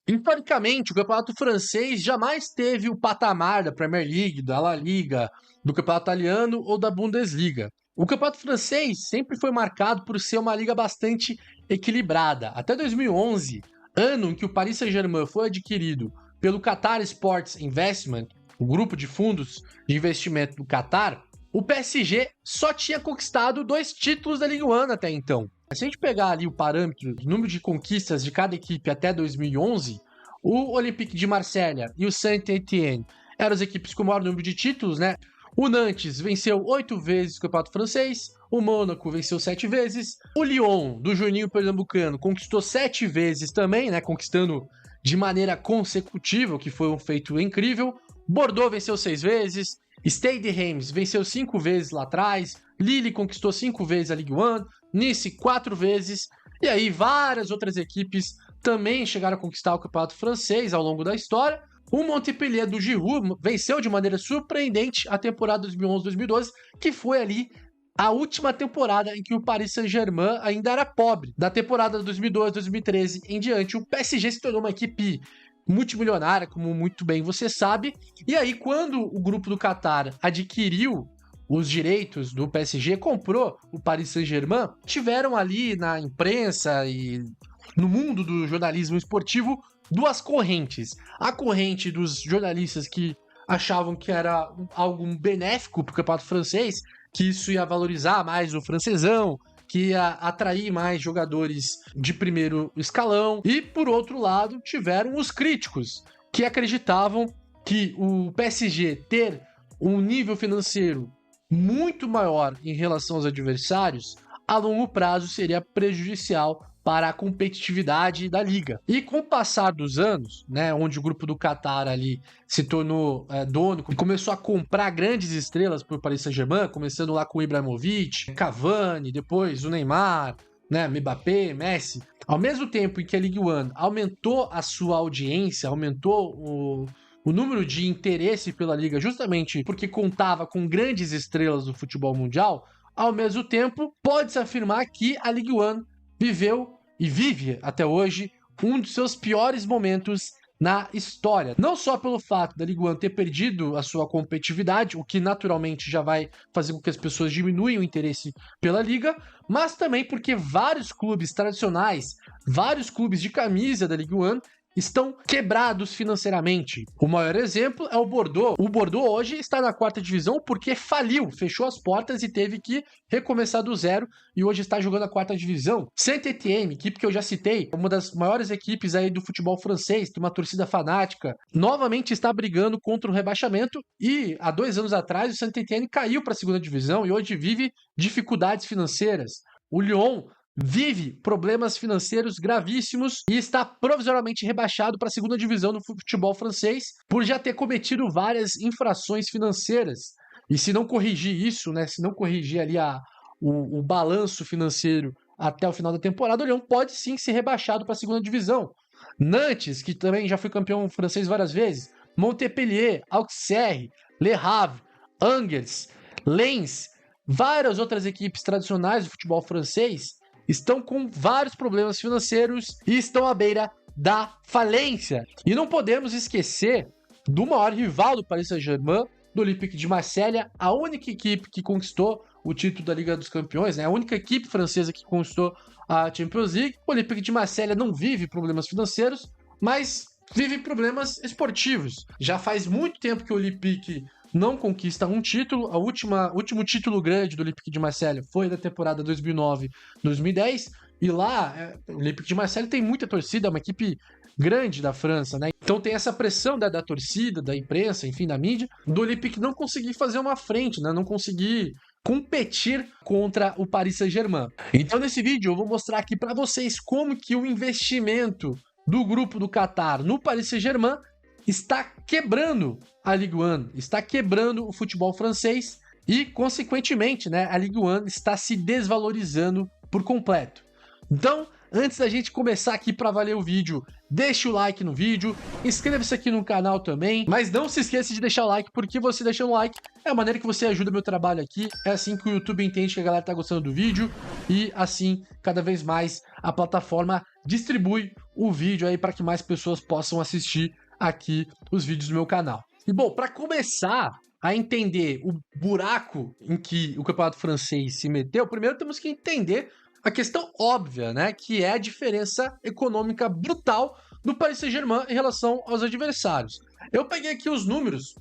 Historicamente, o campeonato francês jamais teve o patamar da Premier League, da La Liga, do campeonato italiano ou da Bundesliga. O campeonato francês sempre foi marcado por ser uma liga bastante equilibrada. Até 2011, ano em que o Paris Saint-Germain foi adquirido pelo Qatar Sports Investment, o grupo de fundos de investimento do Qatar, o PSG só tinha conquistado 2 títulos da Ligue 1 até então. Se a gente pegar ali o parâmetro do número de conquistas de cada equipe até 2011, o Olympique de Marselha e o Saint-Étienne eram as equipes com o maior número de títulos, né? O Nantes venceu 8 vezes o campeonato francês, o Mônaco venceu 7 vezes, o Lyon, do Juninho Pernambucano, conquistou 7 vezes também, né? Conquistando de maneira consecutiva, o que foi um feito incrível. Bordeaux venceu 6 vezes, Stade Reims venceu 5 vezes lá atrás, Lille conquistou 5 vezes a Ligue 1, Nice 4 vezes, e aí várias outras equipes também chegaram a conquistar o campeonato francês ao longo da história. O Montpellier do Giroud venceu de maneira surpreendente a temporada 2011-2012, que foi ali a última temporada em que o Paris Saint-Germain ainda era pobre. Da temporada 2012-2013 em diante, o PSG se tornou uma equipe multimilionária, como muito bem você sabe. E aí, quando o grupo do Qatar adquiriu os direitos do PSG, comprou o Paris Saint-Germain, tiveram ali na imprensa e no mundo do jornalismo esportivo duas correntes. A corrente dos jornalistas que achavam que era algo benéfico para o campeonato francês, que isso ia valorizar mais o francesão, que ia atrair mais jogadores de primeiro escalão. E, por outro lado, tiveram os críticos, que acreditavam que o PSG ter um nível financeiro muito maior em relação aos adversários, a longo prazo seria prejudicial para a competitividade da liga. E com o passar dos anos, né, onde o grupo do Qatar ali se tornou dono e começou a comprar grandes estrelas para o Paris Saint-Germain, começando lá com o Ibrahimovic, Cavani, depois o Neymar, né, Mbappé, Messi. Ao mesmo tempo em que a Ligue 1 aumentou a sua audiência, aumentou o número de interesse pela liga justamente porque contava com grandes estrelas do futebol mundial, ao mesmo tempo pode-se afirmar que a Ligue 1 viveu e vive até hoje um dos seus piores momentos na história. Não só pelo fato da Ligue 1 ter perdido a sua competitividade, o que naturalmente já vai fazer com que as pessoas diminuam o interesse pela liga, mas também porque vários clubes tradicionais, vários clubes de camisa da Ligue 1 estão quebrados financeiramente. O maior exemplo é o Bordeaux. O Bordeaux hoje está na 4ª divisão porque faliu, fechou as portas e teve que recomeçar do zero e hoje está jogando a 4ª divisão. Saint-Étienne, equipe que eu já citei, uma das maiores equipes aí do futebol francês, tem uma torcida fanática, novamente está brigando contra o rebaixamento e há 2 anos atrás o Saint-Étienne caiu para a 2ª divisão e hoje vive dificuldades financeiras. O Lyon vive problemas financeiros gravíssimos e está provisoriamente rebaixado para a 2ª divisão do futebol francês por já ter cometido várias infrações financeiras. E se não corrigir isso, né, se não corrigir ali o balanço financeiro até o final da temporada, o Lyon pode sim ser rebaixado para a 2ª divisão. Nantes, que também já foi campeão francês várias vezes, Montpellier, Auxerre, Le Havre, Angers, Lens, várias outras equipes tradicionais do futebol francês estão com vários problemas financeiros e estão à beira da falência. E não podemos esquecer do maior rival do Paris Saint-Germain, do Olympique de Marselha, a única equipe que conquistou o título da Liga dos Campeões, né? A única equipe francesa que conquistou a Champions League. O Olympique de Marselha não vive problemas financeiros, mas vive problemas esportivos. Já faz muito tempo que o Olympique não conquista um título. O último título grande do Olympique de Marselha foi da temporada 2009-2010. E lá, o Olympique de Marselha tem muita torcida, é uma equipe grande da França, né? Então tem essa pressão da torcida, da imprensa, enfim, da mídia, do Olympique não conseguir fazer uma frente, né? Não conseguir competir contra o Paris Saint-Germain. Então nesse vídeo eu vou mostrar aqui para vocês como que o investimento do grupo do Qatar no Paris Saint-Germain está quebrando a Ligue 1, está quebrando o futebol francês e, consequentemente, né, a Ligue 1 está se desvalorizando por completo. Então, antes da gente começar aqui para valer o vídeo, deixe o like no vídeo, inscreva-se aqui no canal também, mas não se esqueça de deixar o like, porque você deixando o like é a maneira que você ajuda meu trabalho aqui, é assim que o YouTube entende que a galera tá gostando do vídeo e assim, cada vez mais, a plataforma distribui o vídeo aí para que mais pessoas possam assistir aqui os vídeos do meu canal. E bom, para começar a entender o buraco em que o campeonato francês se meteu, primeiro temos que entender a questão óbvia, né, que é a diferença econômica brutal do Paris Saint-Germain em relação aos adversários. Eu peguei aqui os números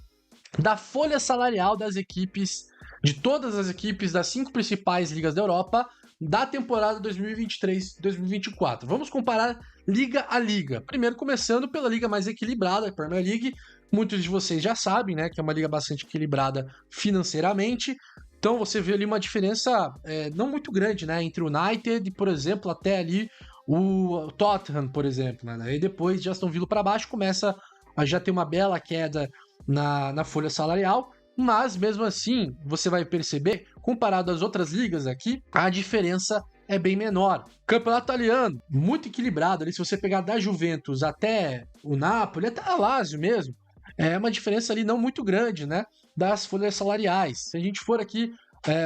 da folha salarial das equipes, de todas as equipes das 5 principais ligas da Europa, da temporada 2023-2024. Vamos comparar liga a liga. Primeiro, começando pela liga mais equilibrada, a Premier League. Muitos de vocês já sabem, né, que é uma liga bastante equilibrada financeiramente. Então você vê ali uma diferença não muito grande, né, entre o United, por exemplo, até ali o Tottenham, por exemplo. Né? E depois de Aston Villa para baixo começa a já ter uma bela queda na folha salarial. Mas, mesmo assim, você vai perceber, comparado às outras ligas aqui, a diferença é bem menor. Campeonato italiano, muito equilibrado. Ali, se você pegar da Juventus até o Napoli, até a Lazio mesmo, é uma diferença ali não muito grande, né, das folhas salariais. Se a gente for aqui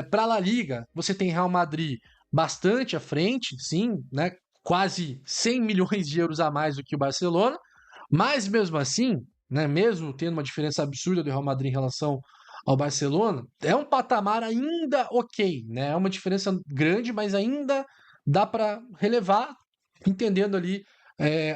para a La Liga, você tem Real Madrid bastante à frente, sim, né, quase 100 milhões de euros a mais do que o Barcelona, mas mesmo assim, né, mesmo tendo uma diferença absurda do Real Madrid em relação ao Barcelona, é um patamar ainda ok, né? É uma diferença grande, mas ainda dá para relevar, entendendo ali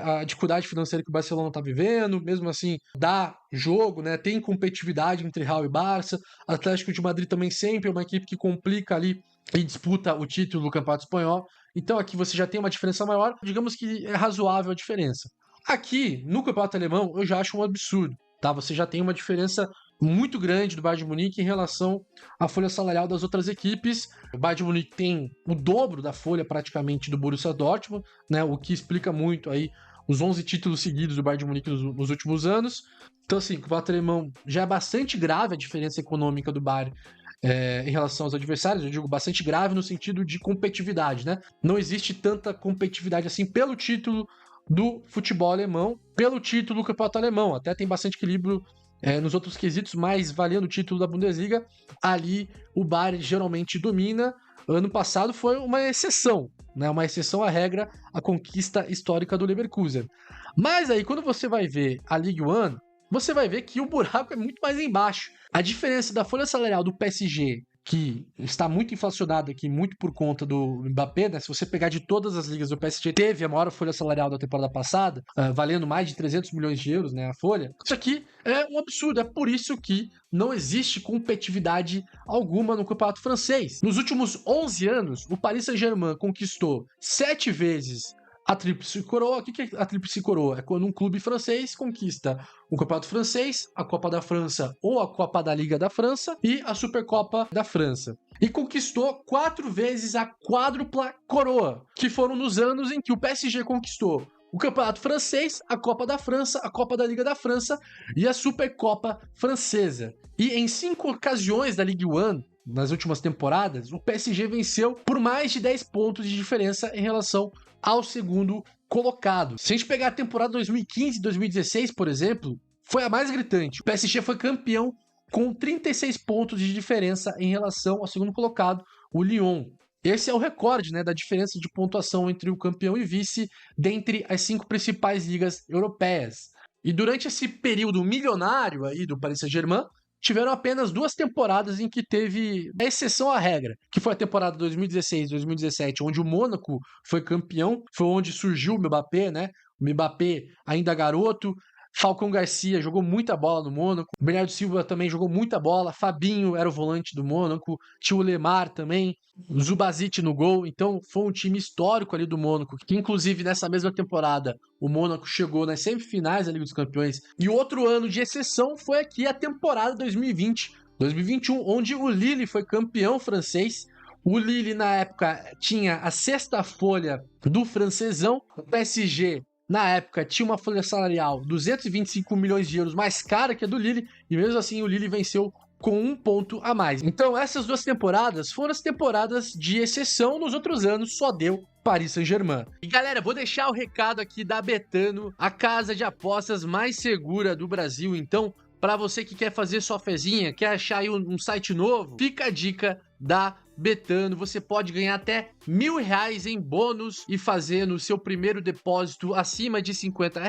a dificuldade financeira que o Barcelona está vivendo, mesmo assim, dá jogo, né? Tem competitividade entre Real e Barça. Atlético de Madrid também sempre é uma equipe que complica ali e disputa o título do Campeonato Espanhol. Então aqui você já tem uma diferença maior, digamos que é razoável a diferença. Aqui, no Campeonato Alemão, eu já acho um absurdo, tá? Você já tem uma diferença muito grande do Bayern de Munique em relação à folha salarial das outras equipes. O Bayern de Munique tem o dobro da folha praticamente do Borussia Dortmund, né? O que explica muito aí os 11 títulos seguidos do Bayern de Munique nos últimos anos. Então, assim, o Campeonato Alemão já é bastante grave a diferença econômica do Bayern em relação aos adversários. Eu digo bastante grave no sentido de competitividade, né? Não existe tanta competitividade assim pelo título do futebol alemão, pelo título do campeonato alemão. Até tem bastante equilíbrio nos outros quesitos, mas valendo o título da Bundesliga, ali o Bayern geralmente domina. Ano passado foi uma exceção, né? Uma exceção à regra, a conquista histórica do Leverkusen. Mas aí, quando você vai ver a Ligue 1, você vai ver que o buraco é muito mais embaixo. A diferença da folha salarial do PSG, que está muito inflacionado aqui, muito por conta do Mbappé, né? Se você pegar de todas as ligas, o PSG teve a maior folha salarial da temporada passada, valendo mais de 300 milhões de euros, né, a folha. Isso aqui é um absurdo, é por isso que não existe competitividade alguma no campeonato francês. Nos últimos 11 anos, o Paris Saint-Germain conquistou 7 vezes a Tríplice Coroa. O que é a Tríplice Coroa? É quando um clube francês conquista o Campeonato Francês, a Copa da França ou a Copa da Liga da França e a Supercopa da França. E conquistou 4 vezes a Quádrupla Coroa, que foram nos anos em que o PSG conquistou o Campeonato Francês, a Copa da França, a Copa da Liga da França e a Supercopa Francesa. E em 5 ocasiões da Ligue 1, nas últimas temporadas, o PSG venceu por mais de 10 pontos de diferença em relação ao segundo colocado. Se a gente pegar a temporada 2015 e 2016, por exemplo, foi a mais gritante. O PSG foi campeão com 36 pontos de diferença em relação ao segundo colocado, o Lyon. Esse é o recorde, né, da diferença de pontuação entre o campeão e vice dentre as 5 principais ligas europeias. E durante esse período milionário aí do Paris Saint-Germain, tiveram apenas 2 temporadas em que teve a exceção à regra, que foi a temporada 2016-2017, onde o Mônaco foi campeão, foi onde surgiu o Mbappé, né? O Mbappé ainda garoto, Falcão Garcia jogou muita bola no Mônaco, Bernardo Silva também jogou muita bola, Fabinho era o volante do Mônaco, tinha o Lemar também, Zubazic no gol. Então foi um time histórico ali do Mônaco, que inclusive nessa mesma temporada o Mônaco chegou nas semifinais da Liga dos Campeões. E outro ano de exceção foi aqui a temporada 2020-2021, onde o Lille foi campeão francês. O Lille na época tinha a 6ª folha do francesão, o PSG na época tinha uma folha salarial 225 milhões de euros mais cara que a do Lille, e mesmo assim o Lille venceu com 1 ponto a mais. Então essas 2 temporadas foram as temporadas de exceção, nos outros anos só deu Paris Saint-Germain. E galera, vou deixar o recado aqui da Betano, a casa de apostas mais segura do Brasil. Então, para você que quer fazer sua fezinha, quer achar aí um site novo, fica a dica da betando, você pode ganhar até R$ 1.000 em bônus e fazendo o seu primeiro depósito acima de R$ 50.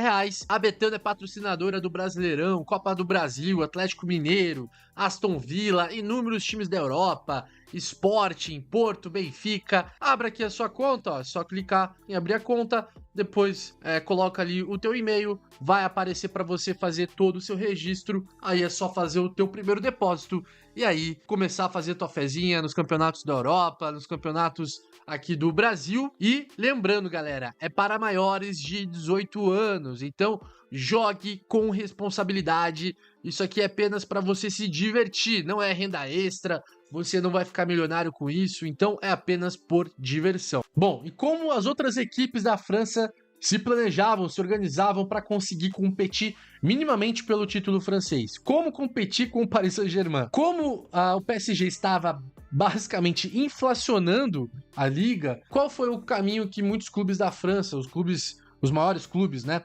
A Betano é patrocinadora do Brasileirão, Copa do Brasil, Atlético Mineiro, Aston Villa, inúmeros times da Europa, Sporting, Porto, Benfica. Abra aqui a sua conta, ó, é só clicar em abrir a conta, depois coloca ali o teu e-mail, vai aparecer para você fazer todo o seu registro, aí é só fazer o teu primeiro depósito e aí começar a fazer tua fezinha nos campeonatos da Europa, nos campeonatos aqui do Brasil. E lembrando, galera, é para maiores de 18 anos, então jogue com responsabilidade. Isso aqui é apenas para você se divertir, não é renda extra, você não vai ficar milionário com isso, então é apenas por diversão. Bom, e como as outras equipes da França se planejavam, se organizavam para conseguir competir minimamente pelo título francês? Como competir com o Paris Saint-Germain? Como o PSG estava basicamente inflacionando a liga, qual foi o caminho que muitos clubes da França, os maiores clubes, né,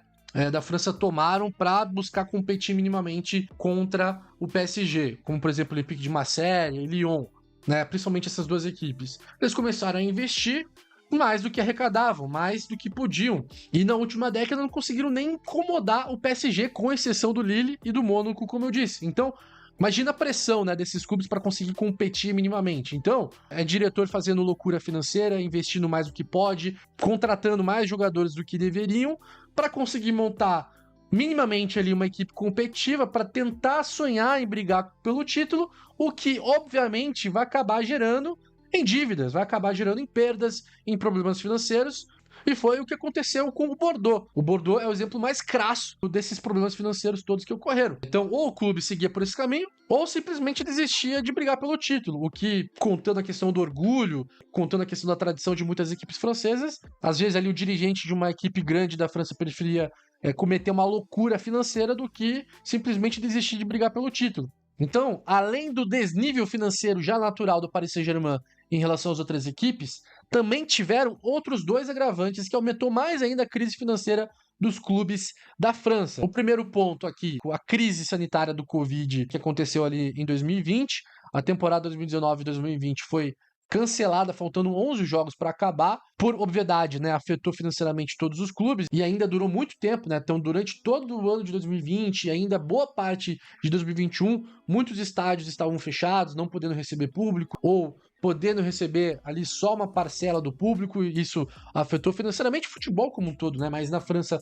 da França tomaram para buscar competir minimamente contra o PSG, como por exemplo o Olympique de Marseille e Lyon, né, principalmente essas duas equipes? Eles começaram a investir mais do que arrecadavam, mais do que podiam. E na última década não conseguiram nem incomodar o PSG, com exceção do Lille e do Mônaco, como eu disse. Então, imagina a pressão, né, desses clubes para conseguir competir minimamente. Então, é diretor fazendo loucura financeira, investindo mais do que pode, contratando mais jogadores do que deveriam, para conseguir montar minimamente ali uma equipe competitiva para tentar sonhar em brigar pelo título, o que obviamente vai acabar gerando em dívidas, vai acabar gerando em perdas, em problemas financeiros, e foi o que aconteceu com o Bordeaux. O Bordeaux é o exemplo mais crasso desses problemas financeiros todos que ocorreram. Então, ou o clube seguia por esse caminho, ou simplesmente desistia de brigar pelo título, o que, contando a questão do orgulho, contando a questão da tradição de muitas equipes francesas, às vezes ali o dirigente de uma equipe grande da França preferia cometer uma loucura financeira do que simplesmente desistir de brigar pelo título. Então, além do desnível financeiro já natural do Paris Saint-Germain em relação às outras equipes, também tiveram outros dois agravantes que aumentou mais ainda a crise financeira dos clubes da França. O primeiro ponto aqui, a crise sanitária do Covid que aconteceu ali em 2020, a temporada 2019-2020 foi cancelada, faltando 11 jogos para acabar. Por obviedade, né, afetou financeiramente todos os clubes e ainda durou muito tempo, né? Então, durante todo o ano de 2020 e ainda boa parte de 2021, muitos estádios estavam fechados, não podendo receber público ou podendo receber ali só uma parcela do público, e isso afetou financeiramente o futebol como um todo, né? Mas na França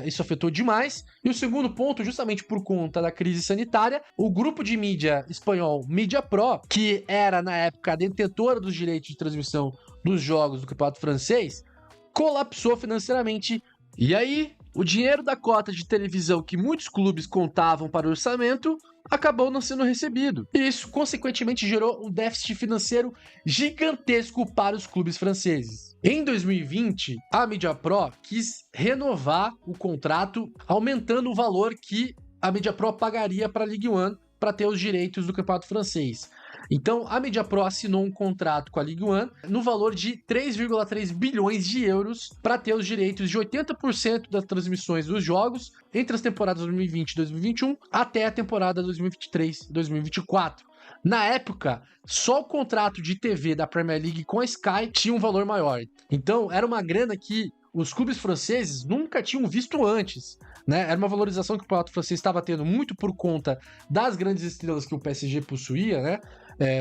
isso afetou demais. E o segundo ponto, justamente por conta da crise sanitária, o grupo de mídia espanhol Mediapro, que era na época a detentora dos direitos de transmissão dos jogos do campeonato francês, colapsou financeiramente. E aí, o dinheiro da cota de televisão que muitos clubes contavam para o orçamento acabou não sendo recebido. E isso, consequentemente, gerou um déficit financeiro gigantesco para os clubes franceses. Em 2020, a Mediapro quis renovar o contrato, aumentando o valor que a Mediapro pagaria para a Ligue 1 para ter os direitos do campeonato francês. Então, a Mediapro assinou um contrato com a Ligue 1 no valor de 3,3 bilhões de euros para ter os direitos de 80% das transmissões dos jogos entre as temporadas 2020 e 2021 até a temporada 2023 e 2024. Na época, só o contrato de TV da Premier League com a Sky tinha um valor maior. Então, era uma grana que os clubes franceses nunca tinham visto antes, né? Era uma valorização que o campeonato francês estava tendo muito por conta das grandes estrelas que o PSG possuía, né?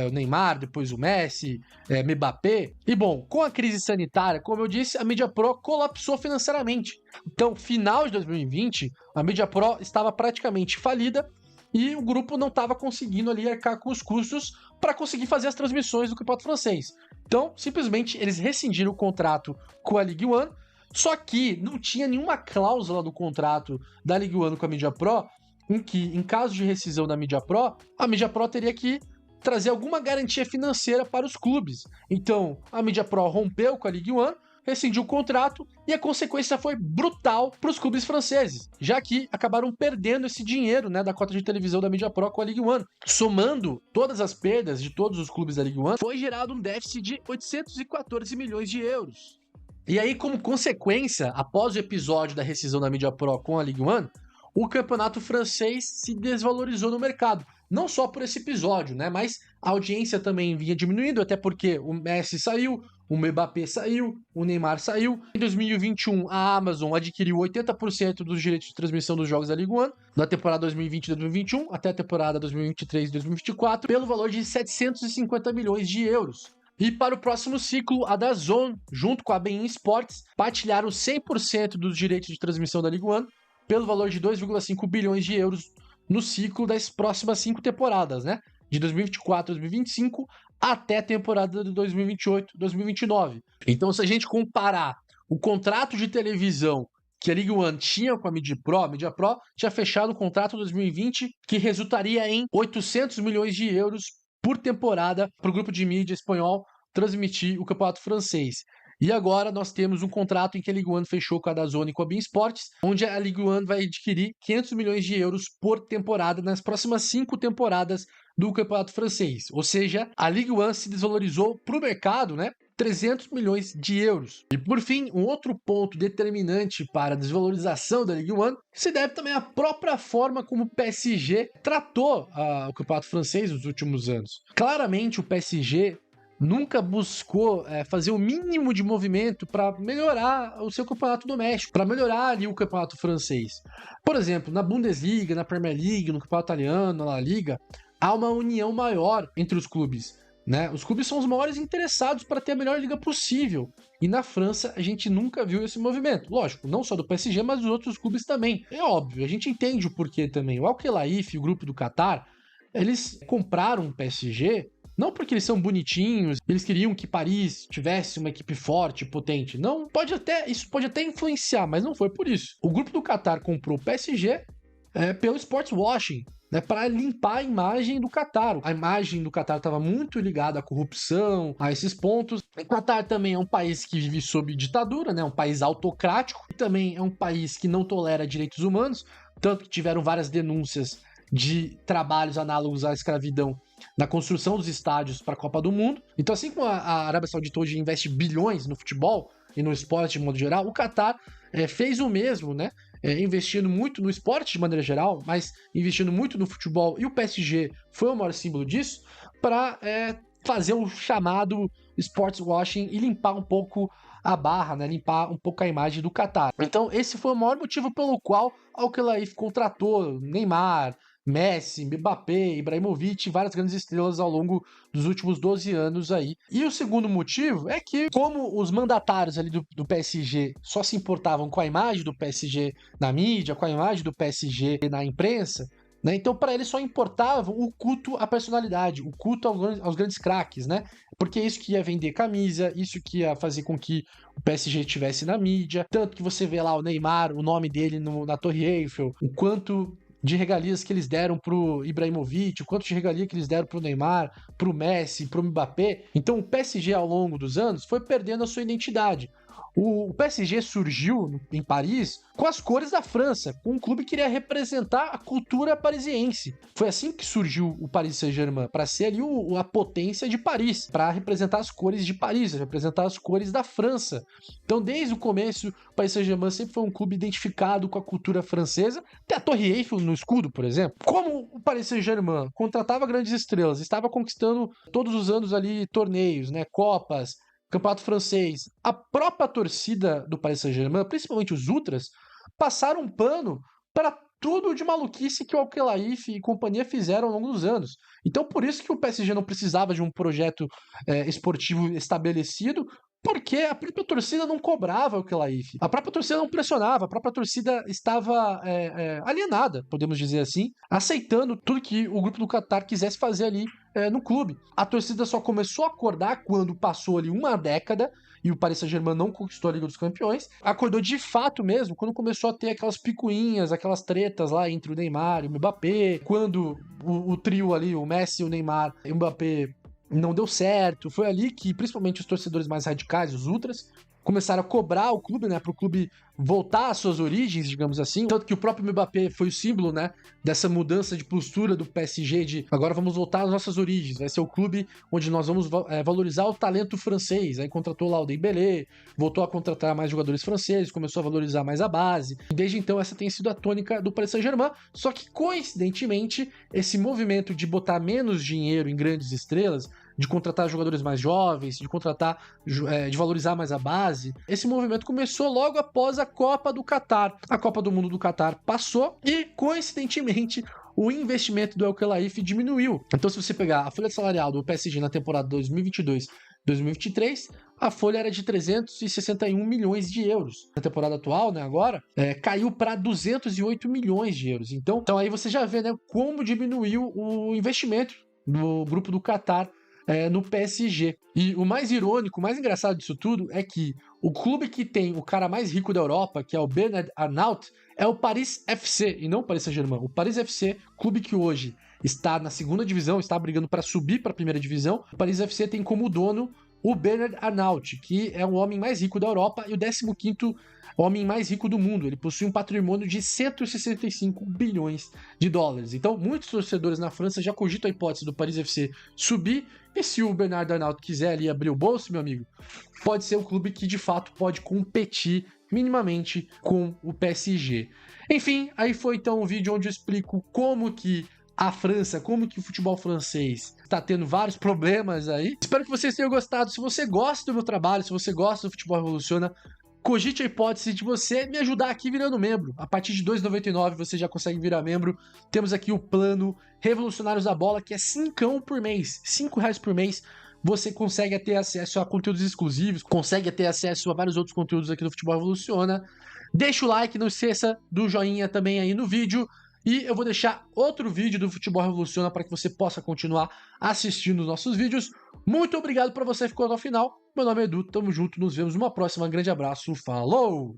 O Neymar, depois o Messi, Mbappé. E bom, com a crise sanitária, como eu disse, a Mediapro colapsou financeiramente. Então, final de 2020, a Mediapro estava praticamente falida e o grupo não estava conseguindo ali arcar com os custos para conseguir fazer as transmissões do campeonato francês. Então, simplesmente, eles rescindiram o contrato com a Ligue 1, só que não tinha nenhuma cláusula do contrato da Ligue 1 com a Mediapro em que, em caso de rescisão da Mediapro, a Mediapro teria que trazer alguma garantia financeira para os clubes. Então, a Mediapro rompeu com a Ligue 1, rescindiu o contrato e a consequência foi brutal para os clubes franceses, já que acabaram perdendo esse dinheiro, né, da cota de televisão da Mediapro com a Ligue 1. Somando todas as perdas de todos os clubes da Ligue 1, foi gerado um déficit de 814 milhões de euros. E aí, como consequência, após o episódio da rescisão da Mediapro com a Ligue 1, o campeonato francês se desvalorizou no mercado. não só por esse episódio, né? Mas a audiência também vinha diminuindo, até porque o Messi saiu, o Mbappé saiu, o Neymar saiu. Em 2021, a Amazon adquiriu 80% dos direitos de transmissão dos jogos da Ligue 1, da temporada 2020 e 2021 até a temporada 2023 e 2024, pelo valor de 750 milhões de euros. E para o próximo ciclo, a DAZN, junto com a beIN Sports, partilharam 100% dos direitos de transmissão da Ligue 1 pelo valor de 2,5 bilhões de euros no ciclo das próximas 5 temporadas, né? De 2024 a 2025 até a temporada de 2028-2029. Então, se a gente comparar o contrato de televisão que a Ligue 1 tinha com a Media Pro tinha fechado o contrato em 2020 que resultaria em 800 milhões de euros por temporada para o grupo de mídia espanhol transmitir o campeonato francês. E agora nós temos um contrato em que a Ligue 1 fechou com a DAZN e com a beIN Sports, onde a Ligue 1 vai adquirir 500 milhões de euros por temporada nas próximas 5 temporadas do campeonato francês. Ou seja, a Ligue 1 se desvalorizou para o mercado, né? 300 milhões de euros. E por fim, um outro ponto determinante para a desvalorização da Ligue 1 se deve também à própria forma como o PSG tratou o campeonato francês nos últimos anos. Claramente o PSG nunca buscou fazer o mínimo de movimento para melhorar o seu campeonato doméstico, para melhorar ali o campeonato francês. Por exemplo, na Bundesliga, na Premier League, no campeonato italiano, na La Liga, há uma união maior entre os clubes, né? Os clubes são os maiores interessados para ter a melhor liga possível. E na França a gente nunca viu esse movimento. Lógico, não só do PSG, mas dos outros clubes também. É óbvio, a gente entende o porquê também. O Al Khelaifi, o grupo do Qatar, eles compraram o PSG não porque eles são bonitinhos, eles queriam que Paris tivesse uma equipe forte, potente. Não, isso pode até influenciar, mas não foi por isso. O grupo do Qatar comprou o PSG pelo sports washing, né, para limpar a imagem do Qatar. A imagem do Qatar estava muito ligada à corrupção, a esses pontos. O Qatar também é um país que vive sob ditadura, né, um país autocrático, e também é um país que não tolera direitos humanos, tanto que tiveram várias denúncias de trabalhos análogos à escravidão na construção dos estádios para a Copa do Mundo. Então, assim como a Arábia Saudita hoje investe bilhões no futebol e no esporte de modo geral, o Qatar fez o mesmo, né? Investindo muito no esporte de maneira geral, mas investindo muito no futebol, e o PSG foi o maior símbolo disso, para fazer o chamado sports washing e limpar um pouco a barra, né? Limpar um pouco a imagem do Qatar. Então, esse foi o maior motivo pelo qual Al Khelaifi contratou Neymar, Messi, Mbappé, Ibrahimovic, várias grandes estrelas ao longo dos últimos 12 anos aí. E o segundo motivo é que, como os mandatários ali do PSG só se importavam com a imagem do PSG na mídia, com a imagem do PSG na imprensa, né? Então, para eles só importava o culto à personalidade, o culto aos grandes craques, né? Porque isso que ia vender camisa, isso que ia fazer com que o PSG estivesse na mídia. Tanto que você vê lá o Neymar, o nome dele na Torre Eiffel, o quanto de regalias que eles deram pro Ibrahimovic, o quanto de regalia que eles deram pro Neymar, pro Messi, pro Mbappé. Então o PSG ao longo dos anos foi perdendo a sua identidade. O PSG surgiu em Paris com as cores da França, com um clube que queria representar a cultura parisiense. Foi assim que surgiu o Paris Saint-Germain, para ser ali a potência de Paris, para representar as cores de Paris, representar as cores da França. Então, desde o começo, o Paris Saint-Germain sempre foi um clube identificado com a cultura francesa. Tem a Torre Eiffel no escudo, por exemplo. Como o Paris Saint-Germain contratava grandes estrelas, estava conquistando todos os anos ali torneios, né, Copas, Campeonato Francês, a própria torcida do Paris Saint-Germain, principalmente os ultras, passaram um pano para tudo de maluquice que o Al Khelaifi e companhia fizeram ao longo dos anos. Então, por isso que o PSG não precisava de um projeto esportivo estabelecido, porque a própria torcida não cobrava o Khelaifi, a própria torcida não pressionava, a própria torcida estava alienada, podemos dizer assim, aceitando tudo que o grupo do Qatar quisesse fazer ali no clube. A torcida só começou a acordar quando passou ali uma década e o Paris Saint-Germain não conquistou a Liga dos Campeões. Acordou de fato mesmo quando começou a ter aquelas picuinhas, aquelas tretas lá entre o Neymar e o Mbappé, quando o trio ali, o Messi, o Neymar e o Mbappé, não deu certo. Foi ali que, principalmente os torcedores mais radicais, os ultras, começaram a cobrar o clube, né, para o clube voltar às suas origens, digamos assim. Tanto que o próprio Mbappé foi o símbolo, né, dessa mudança de postura do PSG de agora vamos voltar às nossas origens, vai ser o clube onde nós vamos valorizar o talento francês. Aí contratou lá o Dembélé, voltou a contratar mais jogadores franceses, começou a valorizar mais a base. E desde então essa tem sido a tônica do Paris Saint-Germain, só que coincidentemente esse movimento de botar menos dinheiro em grandes estrelas, de contratar jogadores mais jovens, de contratar, de valorizar mais a base, esse movimento começou logo após a Copa do Catar. A Copa do Mundo do Catar passou e, coincidentemente, o investimento do El Khelaifi diminuiu. Então, se você pegar a folha salarial do PSG na temporada 2022-2023, a folha era de 361 milhões de euros. Na temporada atual, né, agora, caiu para 208 milhões de euros. Então aí você já vê, né, como diminuiu o investimento do grupo do Catar no PSG. E o mais irônico, o mais engraçado disso tudo é que o clube que tem o cara mais rico da Europa, que é o Bernard Arnault, é o Paris FC e não o Paris Saint-Germain. O Paris FC, clube que hoje está na segunda divisão, está brigando para subir para a primeira divisão. O Paris FC tem como dono o Bernard Arnault, que é o homem mais rico da Europa e o 15º homem mais rico do mundo. Ele possui um patrimônio de 165 bilhões de dólares. Então, muitos torcedores na França já cogitam a hipótese do Paris FC subir. E se o Bernard Arnault quiser ali abrir o bolso, meu amigo, pode ser um clube que de fato pode competir minimamente com o PSG. Enfim, aí foi então um vídeo onde eu explico como que a França, como que o futebol francês está tendo vários problemas aí. Espero que vocês tenham gostado. Se você gosta do meu trabalho, se você gosta do Futebol Revoluciona, cogite a hipótese de você me ajudar aqui virando membro. A partir de R$ 2,99 você já consegue virar membro. Temos aqui o plano Revolucionários da Bola, que é R$ 5 por mês. R$ 5 por mês. Você consegue ter acesso a conteúdos exclusivos, consegue ter acesso a vários outros conteúdos aqui do Futebol Revoluciona. Deixa o like, não esqueça do joinha também aí no vídeo. E eu vou deixar outro vídeo do Futebol Revoluciona para que você possa continuar assistindo os nossos vídeos. Muito obrigado por você que ficou até o final. Meu nome é Edu, tamo junto, nos vemos numa próxima. Grande abraço, falou!